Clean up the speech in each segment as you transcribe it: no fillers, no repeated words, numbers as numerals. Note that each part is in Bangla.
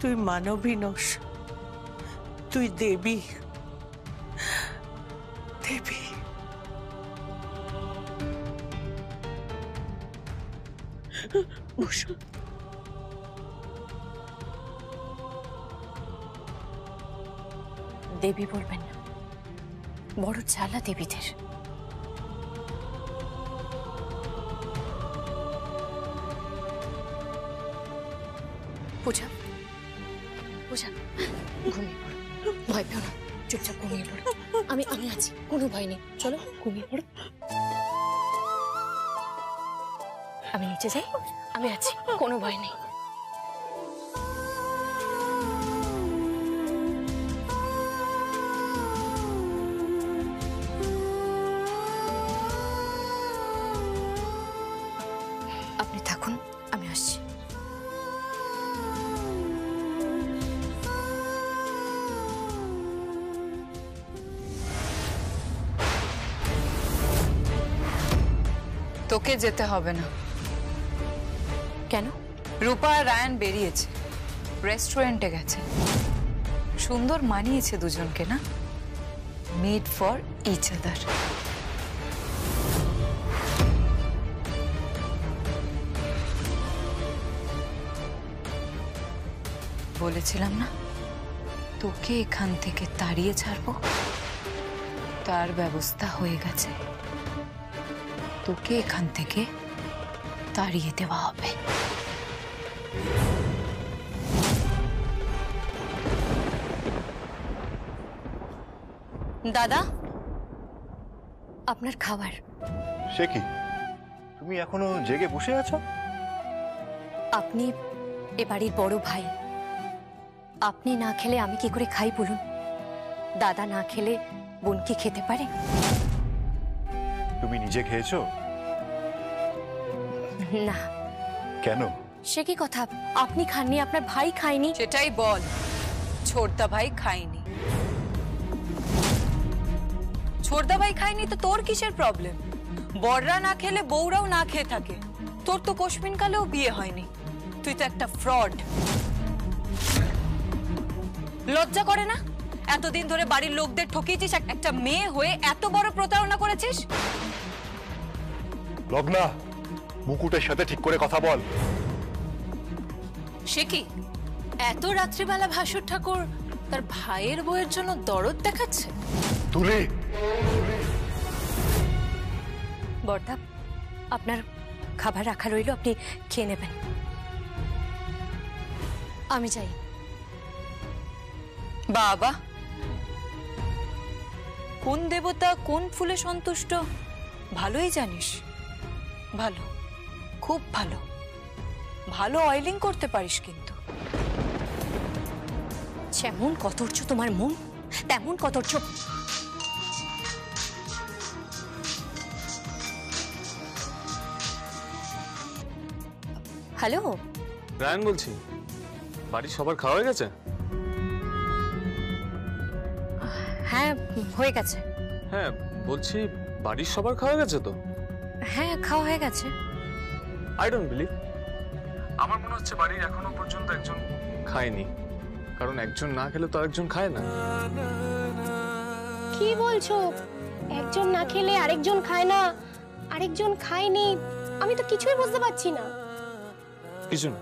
তুই মানবী নস, তুই দেবী। দেবী বসো। দেবী বলবেন না, বড় জ্বালা দেবীদের। পূজা, পূজা ঘুমিয়ে পড়ো, ভয় পেও না, চুপচাপ ঘুমিয়ে পড়ো। আমি আমি আছি, কোনো ভয় নেই, চলো ঘুমিয়ে পড়ো। আমি নিচে যাই, আমি আছি, কোনো ভয় নেই। আপনি থাকুন, আমি আসছি। তোকে যেতে হবে না। কেন? রূপা আর রায়ান বেরিয়েছে, রেস্টুরেন্টে গেছে। সুন্দর মানিয়েছে দুজনকে না? Made for each other. বলেছিলাম না তোকে এখান থেকে তাড়িয়ে ছাড়বো, তার ব্যবস্থা হয়ে গেছে। তোকে এখান থেকে তাড়িয়ে দেওয়া হবে। দাদা, আপনার খাবার। সে কি, তুমি এখনো জেগে বসে আছো? আপনি এ বাড়ির বড় ভাই, আপনি না খেলে আমি কি করে খাই বলুন? দাদা না খেলে বোন কি খেতে পারে? তুমি নিজে খেয়েছো? না। কেন? সে কি কথা, আপনি খাননি, আপনার ভাই খায়নি? সেটাই বল, ছোটদা ভাই খায়নি। ছোটদা ভাই খায়নি তো তোর কিসের প্রবলেম? বড়রা না খেলে বউরাও না খেয়ে থাকে। তোর তো কোশমিন কালেও বিয়ে হয়নি, তুই তো একটা ফ্রড। লজ্জা করে না? এতদিন ধরে বাড়ির লোকদের ঠকিয়েছিস, একটা মেয়ে হয়ে এত বড় প্রতারণা করেছিস। লগ্না, মুকুটের সাথে ঠিক করে কথা বল। সে কি, এত রাত্রিবেলা ভাসুর ঠাকুর তার ভাইয়ের বউয়ের জন্য দরদ দেখাচ্ছে? তুলি, বড়দা, আপনার খাবার রাখা রইল, আপনি খেয়ে নেবেন। আমি যাই। বাবা, কোন দেবতা কোন ফুলে সন্তুষ্ট ভালোই জানিস। ভালো, খুব ভালো। ভালো অয়েলিং করতে পারিস কিন্তু। যেমন কতর্চ তোমার মন, তেমন কতর্চ। হ্যালো, রায়ান বলছি, বাড়ির সবার খাওয়া হয়ে গেছে? হ্যাঁ হয়ে গেছে। হ্যাঁ বলছি, বাড়ির সবার খাওয়া হয়ে গেছে তো? হ্যাঁ খাওয়া হয়ে গেছে। I don't believe. আমার মনে হচ্ছে বাড়ির এখনো পর্যন্ত একজন খায়নি, কারণ একজন না খেলে তো আরেকজন খায় না। কি বলছো? একজন না খেলে আরেকজন খায় না, আরেকজন খায়নি? আমি তো কিছুই বুঝতে পারছি না। কিছু না।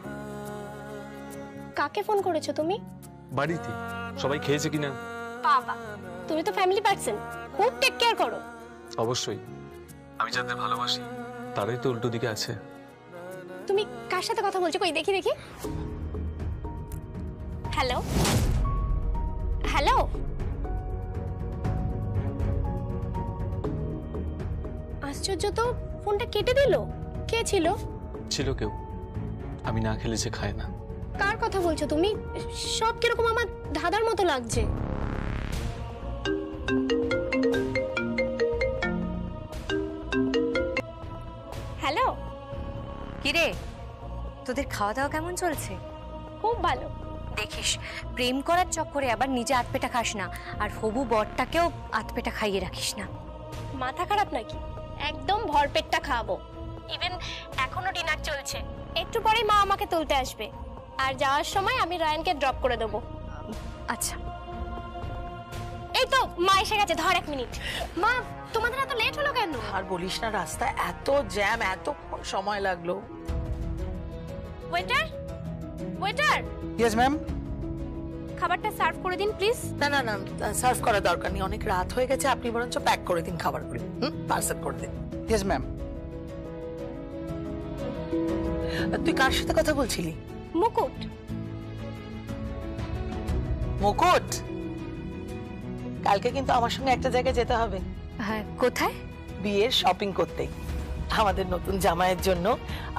কাকে ফোন করেছো তুমি? বাড়িতে সবাই খেয়েছে কিনা। বাবা, তুমি তো ফ্যামিলি পারসন, খুব টেক কেয়ার করো। অবশ্যই, আমি যাদের ভালোবাসি তারাই তো উল্টো দিকে আছে। তুমি কার সাথে কথা বলছো? কই দেখি দেখি। হ্যালো হ্যালো, আশ্চর্য তো, ফোনটা কেটে দিল। কে ছিল? ছিল কেউ, আমি না খেলে যে খায় না। কার কথা বলছো তুমি? সব কিরকম আমার দাদার মতো লাগছে। হ্যালো, কিরে, তোদের খাওয়া দাওয়া কেমন চলছে? খুব ভালো। দেখিস, প্রেম করার চক্করে আবার নিজে আতপেটা খাস না, আর হবু বরটাকেও আতপেটা খাইয়ে রাখিস না। মাথা খারাপ নাকি? একদম ভরপেটটা খাওয়াবো। ইভেন এখনো ডিনার চলছে, একটু পরেই মা আমাকে তুলতে আসবে। আর যাওয়ার সময় আমি রায়ানকে ড্রপ করে দেবো। আচ্ছা। এই তো মা এসে গেছে, ধর 1 মিনিট। মা তোমাদের এত লেট হলো কেন? আর বলিস না, রাস্তায় এত জ্যাম, এতক্ষণ সময় লাগলো। Waiter, waiter, yes ma'am. খাবারটা সার্ভ করে দিন প্লিজ। না না না, সার্ভ করার দরকার নেই, অনেক রাত হয়ে গেছে। আপনি বরঞ্চ প্যাক করে দিন খাবারগুলো, পার্সেল করে দিন। Yes ma'am. তুই কার সাথে কথা বলছিলি? মুকুট। মুকুট, কালকে কিন্তু আমার সঙ্গে একটা জায়গায় যেতে হবে। হ্যাঁ, কোথায়? বিয়ের শপিং করতে, আমাদের নতুন জামাইয়ের জন্য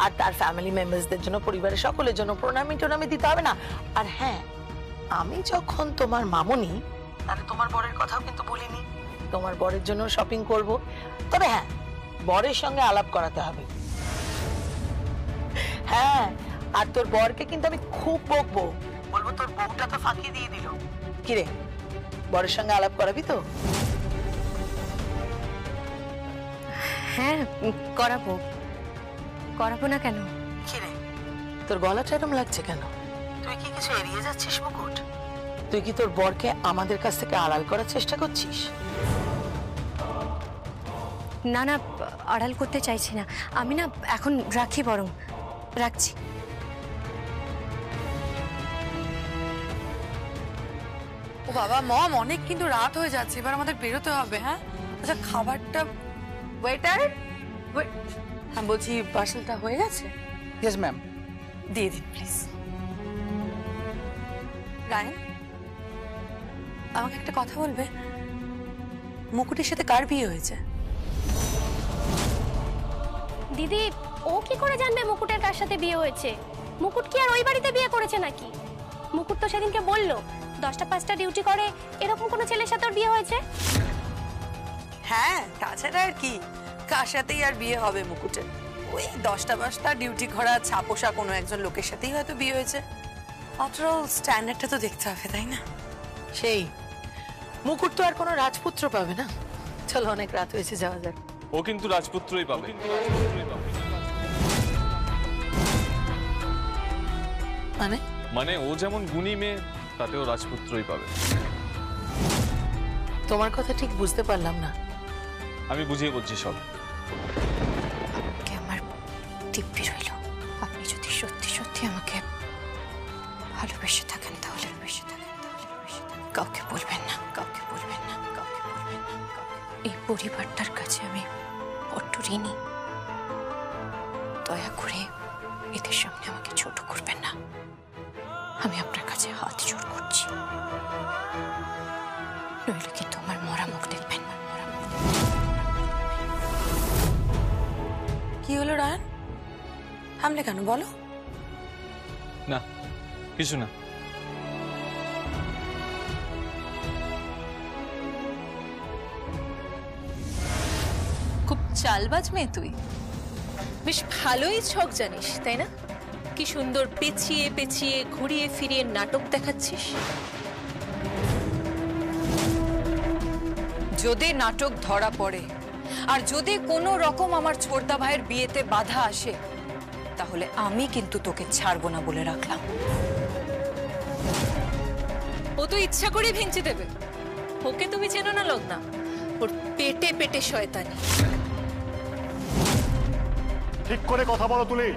আর তার ফ্যামিলি মেম্বারসদের জন্য, পরিবারের সকলের জন্য প্রণামী দিতে হবে না? আর হ্যাঁ, আমি যখন তোমার মামুনি, তাহলে তোমার বরের কথাও কিন্তু বলিনি। তোমার বরের জন্য শপিং করব, তবে হ্যাঁ, বরের সঙ্গে আলাপ করাতে হবে। হ্যাঁ, আর তোর বরকে কিন্তু আমি খুব বকবো, বলবো তোর বউটা তো ফাঁকি দিয়ে দিল। কিরে, বরের সঙ্গে আলাপ করাবি তো? হ্যাঁ, করাবো। করাবো না কেন? কিরে, তোর গলাটা এরম লাগছে কেন? তুই কি কিছু এড়িয়ে যাচ্ছিস মুকুট? তুই কি তোর বরকে আমাদের কাছ থেকে আড়াল করার চেষ্টা করছিস? না না, আড়াল করতে চাইছি না আমি। না, এখন রাখি, বরং রাখছি। ও বাবা, মম, অনেক কিন্তু রাত হয়ে যাচ্ছে, এবার আমাদের বেরোতে হবে। হ্যাঁ, আচ্ছা, খাবারটা ওয়েটার, হ্যাঁ বলছি, পার্সেলটা হয়ে গেছে? Yes ma'am. দিয়ে দিন প্লিজ। রায়ন, আমাকে একটা কথা বলবে, মুকুটের সাথে কার বিয়ে হয়েছে? দিদি, ও কি করে জানবে মুকুটের কার সাথে বিয়ে হয়েছে? মুকুট কি আর ওই বাড়িতে বিয়ে করেছে নাকি? মুকুট তো সেদিনকে বললো 10টা 5টা ডিউটি করে, এরকম কোনো ছেলের সাথে ওর বিয়ে হয়েছে? হ্যাঁ, তাছাড়া আর কি, কার সাথেই আর বিয়ে হবে মুকুটের? ওই 10টা 5টা ডিউটি করা ছাপোষা কোনো একজন লোকের সাথেই হয়তো বিয়ে হয়েছে। আফটার অল স্ট্যান্ডার্ডটা তো দেখতে হবে, তাই না? সেই মুকুট তো আর কোনো রাজপুত্র পাবে না। চলো, অনেক রাত হয়েছে, যাওয়া যাক। ও কিন্তু রাজপুত্রই পাবে। মানে ও যেমন গুণী মেয়ে, তাতেও রাজপুত্রই পাবে। তোমার কথা ঠিক বুঝতে পারলাম না। আমি বুঝিয়ে বলছি সব। আমার দিব্যি রইল, আপনি যদি সত্যি সত্যি আমাকে ভালোবেসে থাকেন তাহলে কাউকে বলবেন না, কাউকে বলবেন না, কাউকে বলবেন না। এই পরিবারটার কাছে আমি বড্ড ঋণী। দয়া করে এদের সামনে আমাকে ছোট করবেন না। আমি আপনার কাছে হাত জোড় করছি, নইলে কিন্তু আমার মরা মুখ দেখবেন। কি হলো রায়ন, থামলে কেন বলো? না, কিছু না। খুব চালবাজ মেয়ে তুই, বেশ ভালোই ছক জানিস, তাই না? কি সুন্দর পেঁচিয়ে পেঁচিয়ে ঘুরিয়ে ফিরিয়ে নাটক দেখাচ্ছিস। যদি নাটক ধরা পড়ে আর যদি কোনো রকম আমার ছোটদা ভাইয়ের বিয়েতে বাধা আসে, তাহলে আমি কিন্তু তোকে ছাড়বো না বলে রাখলাম। ও তো ইচ্ছা করে ভেঙচি দেবে। ওকে তুমি চেনো না লগ্না, ওর পেটে পেটে শয়তানি। ঠিক করে কথা বলো তুলি।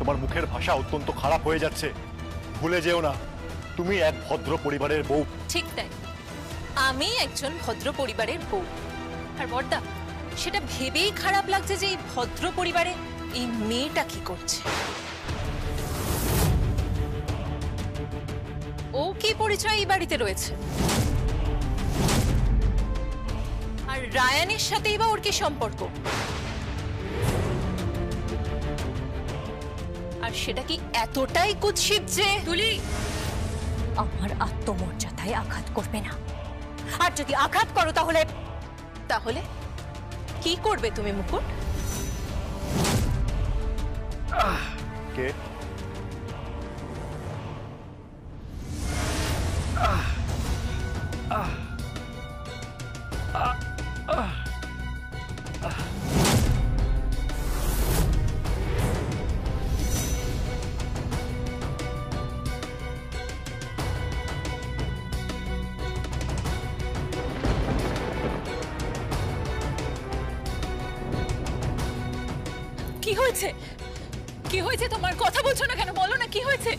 তোমার মুখের ভাষা অত্যন্ত খারাপ হয়ে যাচ্ছে। ভুলে যেও না, তুমি এক ভদ্র পরিবারের বউ। ঠিক তাই, আমি একজন ভদ্র পরিবারের বউ। আর বড়দা, সেটা ভেবেই খারাপ লাগছে যে এই ভদ্র পরিবারে এই মেয়েটা কি করছে। ও কি পরিচয় এই বাড়িতে রয়েছে? আর রায়ানের সাথেই বা ওর কি সম্পর্ক? আর সেটা কি এতটাই কুৎসিত যে তুলি আমার আত্মমর্যাদায় আঘাত করবে না, আর যদি আঘাত করো তাহলে তাহলে কি করবে তুমি মুকুট? কে? কি হয়েছে? কি হয়েছে তোমার? কথা বলছো না কেন? বলো না কি হয়েছে?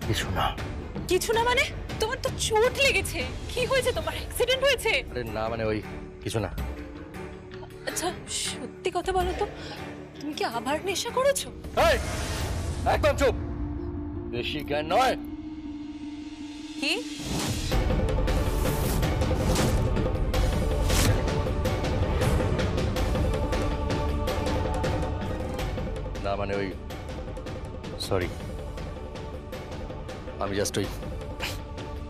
কিছু না। কিছু না মানে? তোমার তো চোট লেগেছে। কি হয়েছে তোমার? অ্যাক্সিডেন্ট হয়েছে? আরে না মানে ওই কিছু না। আচ্ছা সত্যি কথা বলো তো, তুমি কি আবার নেশা করেছো? এই একদম চুপ, বেশি জ্ঞান নয়। কি? না মানে ওই সরি, আমি জাস্ট ওই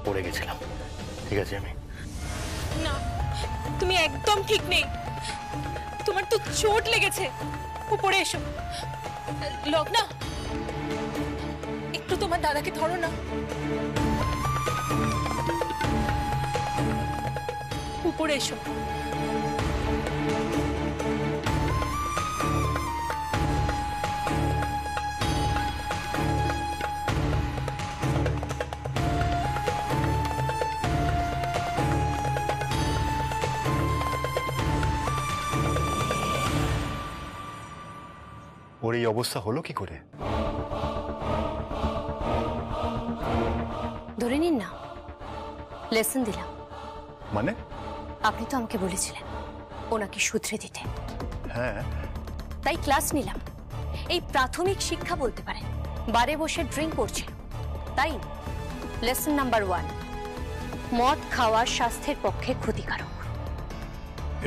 পড়ে গেছিলাম। ঠিক আছে আমি না, তুমি একদম ঠিক নেই। তোমার তো চোট লেগেছে। উপরে এসো। লগ্না, একটু তোমার দাদাকে ধরো না। উপরে এসো। ওর এই অবস্থা হলো কি করে? ধরে নিন না, লেসন দিলাম। মানে? আপনি তো আমাকে বলেছিলেন ওনাকে শুধরে দিতে, হ্যাঁ তাই ক্লাস নিলাম। এই প্রাথমিক শিক্ষা বলতে পারেন। বারে বসে ড্রিঙ্ক করছিল, তাই লেসন নাম্বার 1, মদ খাওয়া স্বাস্থ্যের পক্ষে ক্ষতিকারক।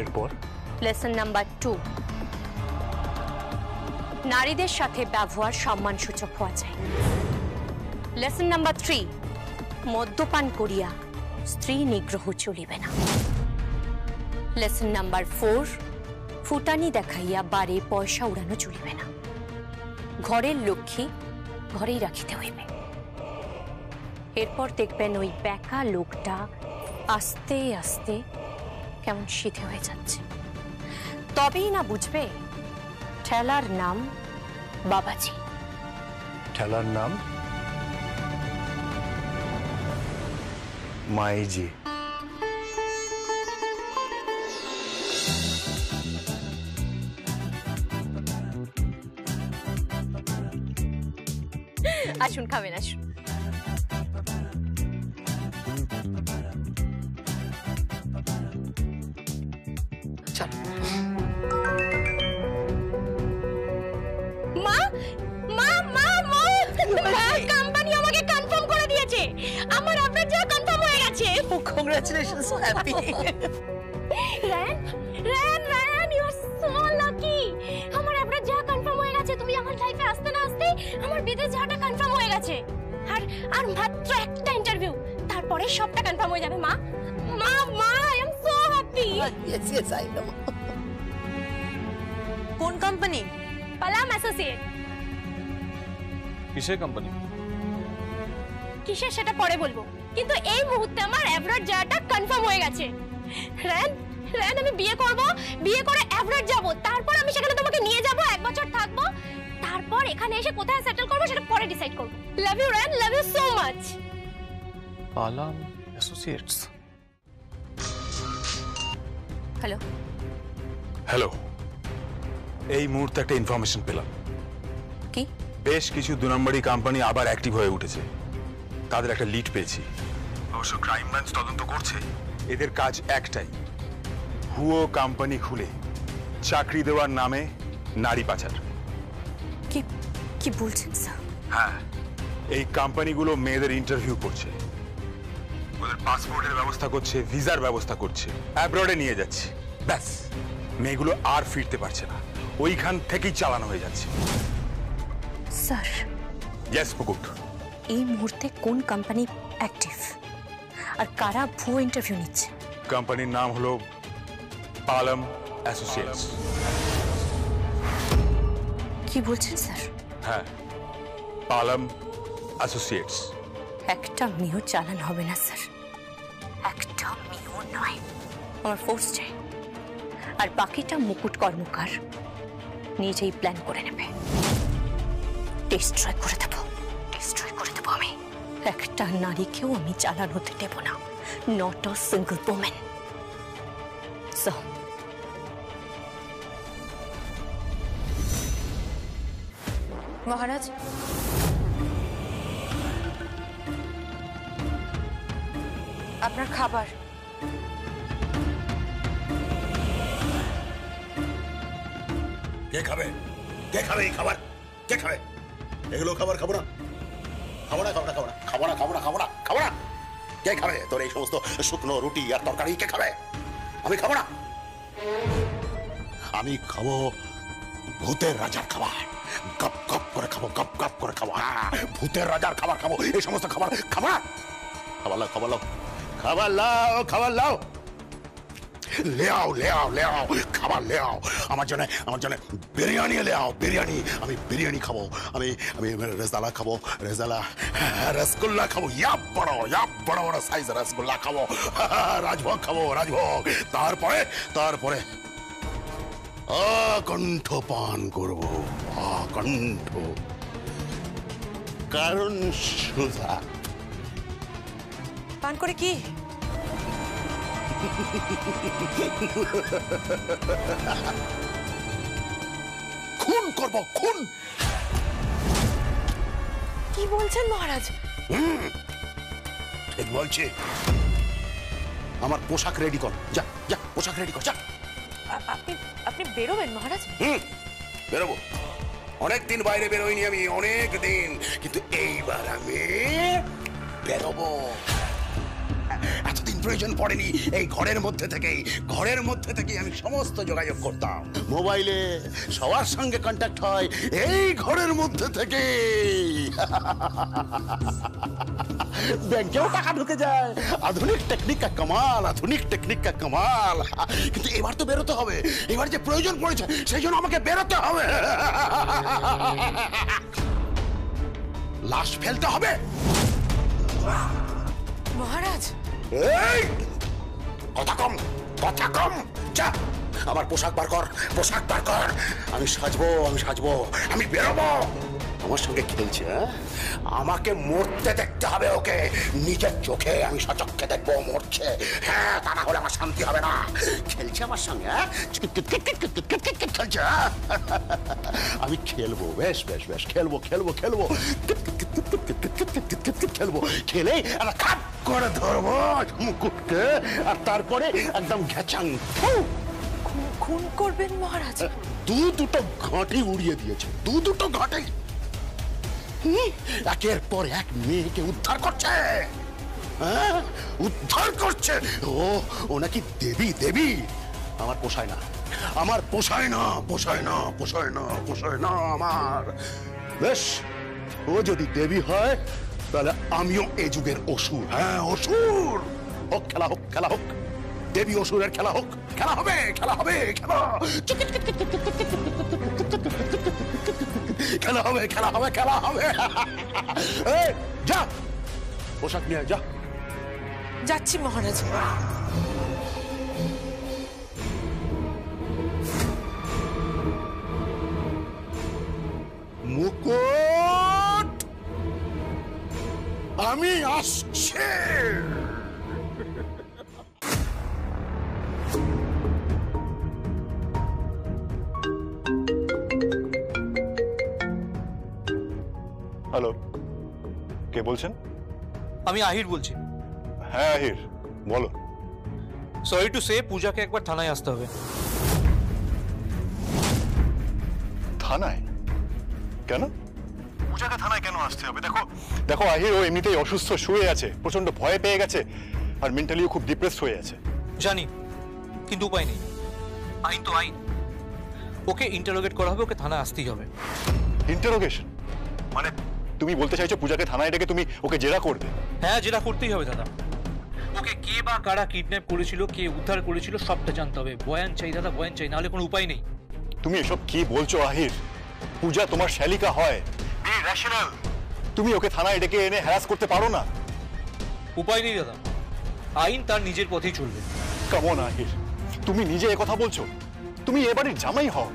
এরপর? লেসন নাম্বার 2, নারীদের সাথে ব্যবহার সম্মানসূচক হওয়া চাই। লেসন নাম্বার 3, মদ্যপান করিয়া স্ত্রী নিগ্রহ চলিবে না। লেসন নাম্বার 4, ফুটানি দেখাইয়া বারে পয়সা উড়ানো চলিবে না। ঘরের লক্ষ্মী ঘরেই রাখিতে হইবে। এরপর দেখবেন ওই বেকা লোকটা আস্তে আস্তে কেমন সিধে হয়ে যাচ্ছে। তবেই না বুঝবে ঠেলার নাম বাবাজি। ঠেলার নাম মাইজি। আসুন, খাবেন, আসুন। মা মা মা মা কোম্পানি আমাকে কনফার্ম করে দিয়েছে। আমার আপনার যা কনফার্ম হয়ে গেছে। Congratulation, so happy. Ryan Ryan Ryan, you are so lucky. আমার আপনার যা কনফার্ম হয়ে গেছে। তুমি আমার লাইফে আসতে না আসতে আমার বিদেশ যাওয়াটা কনফার্ম হয়ে গেছে। আর আর মাত্র একটা ইন্টারভিউ, তারপরে সবটা কনফার্ম হয়ে যাবে। মা মা মা, I am so happy. Yes yes, I know. কোন কোম্পানি? পালাম অ্যাসোসিয়েট। কিসের কোম্পানি? কিসের সেটা পরে বলবো, কিন্তু এই মুহূর্তে আমার অ্যাব্রড যাওয়াটা কনফার্ম হয়ে গেছে। রায়ান রায়ান, আমি বিয়ে করব, বিয়ে করে অ্যাব্রড যাব, তারপর আমি সেখানে তোমাকে নিয়ে যাব, 1 বছর থাকবো, তারপর এখানে এসে কোথায় সেটেল করব সেটা পরে ডিসাইড করব। Love you Ryan, love you so much. Palam associates. Hello hello, এই মুহূর্তে একটা ইনফরমেশন পেলাম। কি? বেশ কিছু 2 নম্বরই কোম্পানি আবার অ্যাক্টিভ হয়ে উঠেছে। তাদের একটা লিড পেয়েছি। অবশ্য ক্রাইম ব্রাঞ্চ তদন্ত করছে। এদের কাজ একটাই, ভুয়ো কোম্পানি খুলে চাকরি দেওয়ার নামে নারী পাচার। কি কি বলছেন স্যার? হ্যাঁ, এই কোম্পানিগুলো মেয়েদের ইন্টারভিউ করছে, ওদের পাসপোর্টের ব্যবস্থা করছে, ভিসার ব্যবস্থা করছে, অ্যাব্রডে নিয়ে যাচ্ছে। ব্যাস, মেয়েগুলো আর ফিরতে পারছে না, ওইখান থেকেই চালানো হয়ে যাচ্ছে। স্যার, ইয়েস মুকুট। এই মুহূর্তে কোন কোম্পানি অ্যাক্টিভ আর কারা ভুয়ো ইন্টারভিউ নিচ্ছে? কোম্পানির নাম হলো পালাম অ্যাসোসিয়েটস। কি বলছেন স্যার? হ্যাঁ, পালাম অ্যাসোসিয়েটস। একটা মেয়েও চালান হবে না স্যার, একটা মেয়েও নয়। আমার ফোর্স চাই, আর বাকিটা মুকুট কর্মকার নিজেই প্ল্যান করে নেবে। ডিস্ট্রয় করে দেবো আমি। একটা নারীকেও আমি চালান হতে দেব না, not a single women. So Maharaj, আপনার খাবার। কে খাবে? কে খাবে এই খাবার? কে খাবে এগুলো? খাবার খাবো না, খাবো না, খাবো না, খাবো না, খাবো না, খাবো না, খাবো না, খাবো না। কে খাবে তোর এই সমস্ত শুকনো রুটি আর তরকারি? কে খাবে? আমি খাবো না। আমি খাবো ভূতের রাজার খাবার। গপ গপ করে খাবো, গপ গপ করে খাবো। ভূতের রাজার খাবার খাবো। এই সমস্ত খাবার খাবো না। খাবার লাও, খাবার লাও, খাবার লাও, খাবার লাও, ले आओ, ले आओ, ले आओ, খাবার ले आओ। আমার জন্য বিরিয়ানি ले आओ, বিরিয়ানি। আমি বিরিয়ানি খাবো। আমি রসগোল্লা খাবো, রসগোল্লা খাবো। ইয়া বড় বড় সাইজ রসগোল্লা খাবো। রাজভোগ খাবো, রাজভোগ। তারপরে কণ্ঠ পান করবো, কণ্ঠ। কারণ সুধা পান করে কি? খুন করবো, খুন। কি বলছেন মহারাজ? ঠিক বলছি। আমার পোশাক রেডি কর, যা যা, পোশাক রেডি কর, যা। আপনি বেরোবেন মহারাজ? বেরোবো। অনেকদিন বাইরে বেরোইনি আমি, অনেক দিন, কিন্তু এইবার আমি বেরোবো। এতদিন প্রয়োজন পড়েনি। এই ঘরের মধ্যে থেকেই আমি সমস্ত যোগাযোগ করতাম। মোবাইলে সবার সঙ্গে কন্ট্যাক্ট হয় এই ঘরের মধ্যে থেকে। ব্যাংকেও টাকা ঢুকে যায়। আধুনিক টেকনিক কা কামাল, আধুনিক টেকনিক কা কামাল। কিন্তু এবার তো বেরোতে হবে। এবার যে প্রয়োজন পড়েছে সেই জন্য আমাকে বেরোতে হবে। লাশ ফেলতে হবে। মহারাজ, এই কথা কম, যা। আমার পোশাক বার কর, পোশাক বার কর। আমি সাজবো, আমি বেরোবো। আমার সঙ্গে খেলছে, আমাকে মরতে দেখতে হবে ওকে। নিজের চোখে আমি সচক্ষে দেখবো মরছে। হ্যাঁ, তা না হলে আমার শান্তি হবে না। খেলছে আমার সঙ্গে, খেলছে। আমি খেলবো, বেশ খেলবো, খেলে খাপ করে ধরবো মুকুটকে, আর তারপরে একদম ঘেচাং। খুন করবেন মহারাজ? দুটো ঘাঁটি উড়িয়ে দিয়েছে, দুটো ঘাঁটি। একের পর এক মেয়েকে উদ্ধার করছে, উদ্ধার করছে। ও নাকি দেবী। আমার পোষায় না, আমার আমার। বেশ, ও যদি দেবী হয় তাহলে আমিও এই যুগের অসুর। হ্যাঁ, অসুর। হোক, খেলা হোক। দেবী অসুরের খেলা হোক। খেলা হবে। খেলা হবে। এই, যা, পোশাক নিয়ে যা। যাচ্ছি মহারাজ। মুকুট, আমি আসছি। হ্যালো, কে বলছেন? আমি আহির বলছি। হ্যাঁ আহির, বলো। সরি টু সে, পূজাকে একবার থানায় আসতে হবে। থানায়? কেন? পূজাকে থানায় কেন আসতে হবে? দেখো আহির, ও এমনিতেই অসুস্থ, শুয়ে আছে, প্রচন্ড ভয় পেয়ে গেছে, আর মেন্টালিও খুব ডিপ্রেসড হয়ে আছে। জানি, কিন্তু উপায় নেই। আইন তো আইন। ওকে ইন্টারোগেট করা হবে, ওকে থানায় আসতেই হবে। ইন্টারোগেশন মানে তুমি বলতে চাইছো পূজাকে থানায় ডেকে তুমি ওকে জেরা করবে? হ্যাঁ, জেরা করতেই হবে দাদা। ওকে কে বা কারা কিডন্যাপ করেছিল, কে উদ্ধার করেছিল, সবটা জানতে হবে। বয়ান চাই দাদা, বয়ান চাই, নাহলে কোনো উপায় নেই। তুমি এসব কি বলছো আহির? পূজা তোমার শ্যালিকা হয়। তুমি ওকে থানায় ডেকে এনে হ্যারাস করতে পারো না? উপায় নেই দাদা, আইন তার নিজের পথেই চলবে। কেমন আহির, তুমি নিজে এ কথা বলছো? তুমি এ বাড়ির জামাই হও।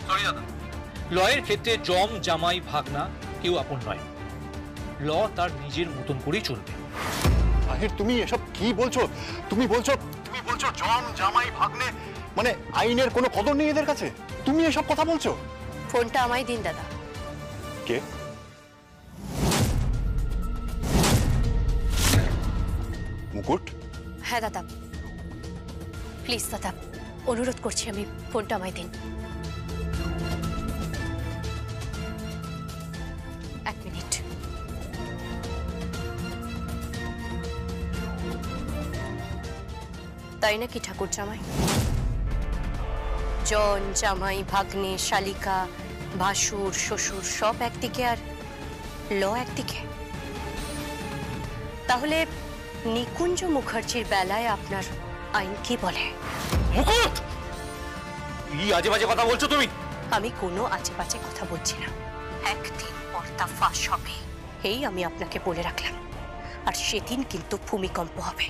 সরি দাদা, লয়ের ক্ষেত্রে জম জামাই ভাগনা কেউ আপন নয়। ল তার নিজের মতন করেই চলবে। আহির, তুমি এসব কি বলছো? তুমি বলছো জম জামাই ভাগ্নে, মানে আইনের কোনো কদর নেই এদের কাছে? তুমি এসব কথা বলছো? ফোনটা আমায় দিন দাদা। কে? মুকুট? হ্যাঁ দাদা, প্লিজ দাদা, অনুরোধ করছি, আমি ফোনটা আমায় দিন। এক মিনিট। তাই নাকি ঠাকুর জামাই? জন জামাই ভাগ্নে শালিকা ভাসুর শ্বশুর সব একদিকে আর ল একদিকে? তাহলে নিকুঞ্জ মুখার্জির বেলায় আপনার আইন কি বলে? মুকুট, কি আজে বাজে কথা বলছো তুমি? আমি কোনো আজে বাজে কথা বলছি না। একদিন পর্দা ফাঁস হবে, এই আমি আপনাকে বলে রাখলাম। আর সেদিন কিন্তু ভূমিকম্প হবে,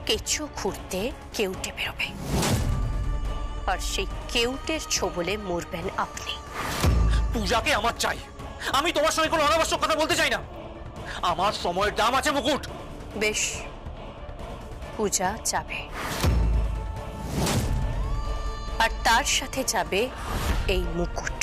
কেঁচো খুঁড়তে কেউটে বেরোবে, আর সেই কেউটের ছোবলে মরবেন আপনি। পূজাকে আমার চাই, আমি তোমার সঙ্গে কোনো অনাবশ্যক কথা বলতে চাই না। আমার সময়ের দাম আছে মুকুট। বেশ, পূজা যাবে, আর তার সাথে যাবে এই মুকুট।